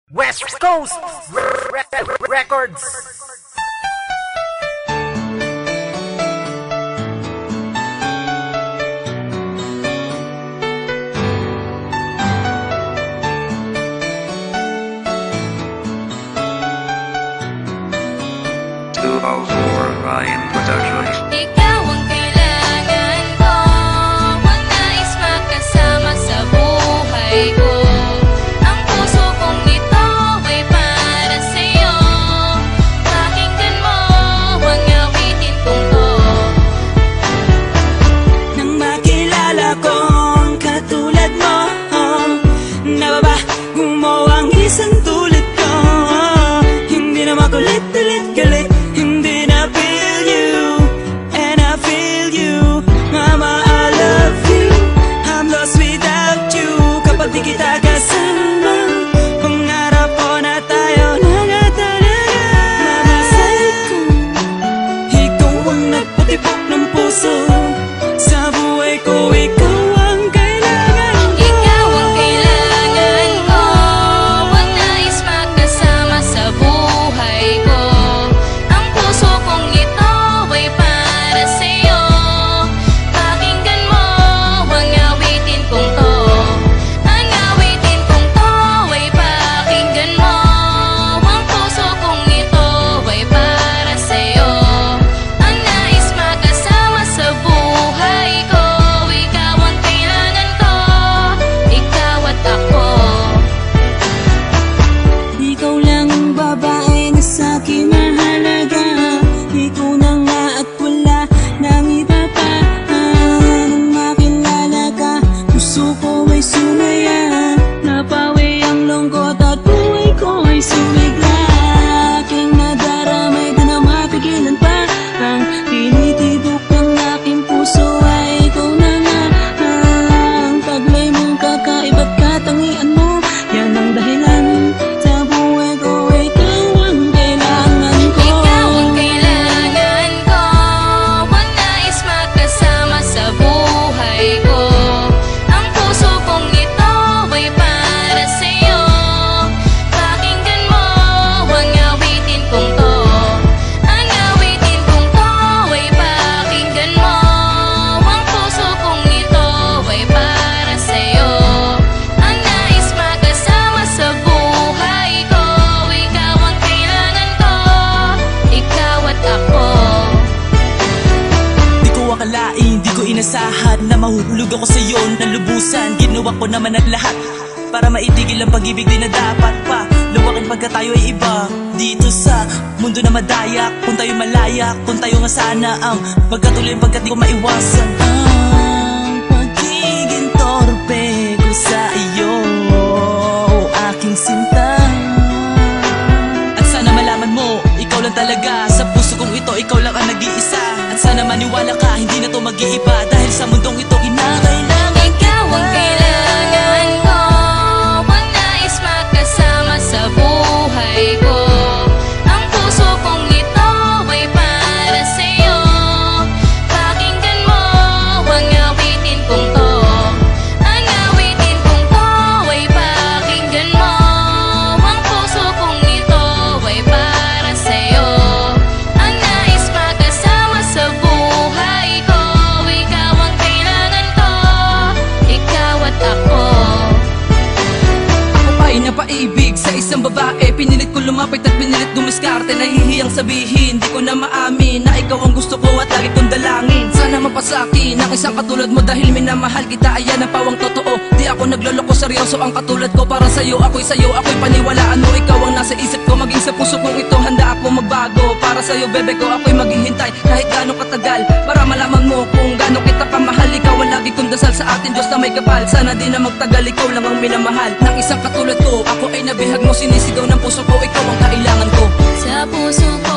West Coast Records. Ryan Productions. Ikaw ang kailangan ko, ang nais makasama sa buhay ko. Ang puso kong ito ay para sa'yo. Pakinggan mo ang awitin kong to. Nang makilala ko ang katulad mo, nababago mo ang isang tulad ko. Hindi na makulit-ulit galit, hindi na feel you, and I feel you. Mama, I love you, I'm lost without you. Kapag di kita kasama, pangarap ko na tayo nagatalaga. Mamasay ko, ikaw ang nagpatibok ng puso. Sa buhay ko, ikaw ang kailangan ko. Ikaw ang kailangan ko, ang nais makasama sa buhay ko. Ang puso kong ito ay para sa'yo. Pakinggan mo ang awitin kong to. Ang awitin kong to ay pakinggan mo. Ang puso kong ito ay para sa'yo. Ang nais makasama sa buhay ko. Ikaw ang kailangan ko, ikaw at ako. Ikaw lang ang babae na sa'kin mahalaga. Ikaw na nga at wala nang iba pa. Nang makilala ka, puso ko ay sumaya. Napawi ang lungkot at buhay ko ay sumigla. Aking nadaramay di na mapigilan pa. Ang tinitibok ng aking puso ay ikaw na nga. Ang taglay mong kakaiba't katangian mo, yan ang dahilan sa buhay ko. Ikaw ang kailangan ko. Ikaw ang kailangan ko, ang nais makasama sa buhay ko. Ang puso kong ito ay para sa'yo. Pakinggan mo ang awitin kong to. Ang awitin kong to ay pakinggan mo. Ang puso kong ito ay para sa'yo. Ang nais makasama sa buhay ko. Ikaw ang kailangan ko, ikaw at ako. Di ko akalain, di ko inasahan na mahuhulog ako sa'yo ng lubusan. Ginawa ko naman ang lahat para maitigil ang pag-ibig di na dapat pa luwakin pagka tayo ay iba. Dito sa mundo na madayak, kung tayo malayak, kung tayo nga sana ang magkatuloy pagkat di ko maiwasan. Ang pagiging torpe ko sa iyo, aking sinta. At sana malaman mo, ikaw lang talaga. Sa puso kong ito, ikaw lang ang nag-iisa. At sana maniwala ka, hindi na to mag-iiba. Dahil sa mundong ito, kinakailangan Ikaw ang kailangan ko, ang nais makasama sa buhay ko. Ang puso kong ito ay para sa'yo. Pakinggan mo ang awitin kong to. Ang awitin kong to ay pakinggan mo. Ang puso kong ito ay para sa'yo. Ang nais makasama sa buhay ko. Ikaw ang kailangan ko, ikaw at ako. Ako pa'y napaibig sa isang babae. Pinilit ko lumapit at pinilit dumiskarte. Nahihiyang sabihin, di ko na maamin na ikaw ang gusto ko at lagi kong dalangin. Sana mapasakin ang isang katulad mo dahil minamahal kita. Ayan ang pawang totoo, di ako nagloloko, seryoso ang katulad ko. Para sa'yo, ako'y paniwalaan mo. Ikaw ang nasa isip ko, maging sa puso kong ito. Handa ako magbago, para sa'yo bebe ko ako'y maghihintay. Kahit gaano katagal, para malaman mo kung gaano kita kamahal. Ikaw ang lagi kong dasal sa atin, Diyos na may kapal. Sana di na magtagal, ikaw lang ang minamahal. Ng isang katulad ko, ako ay nabihag mo. Sinisigaw ng puso ko, ikaw ang kailangan ko. Sa puso ko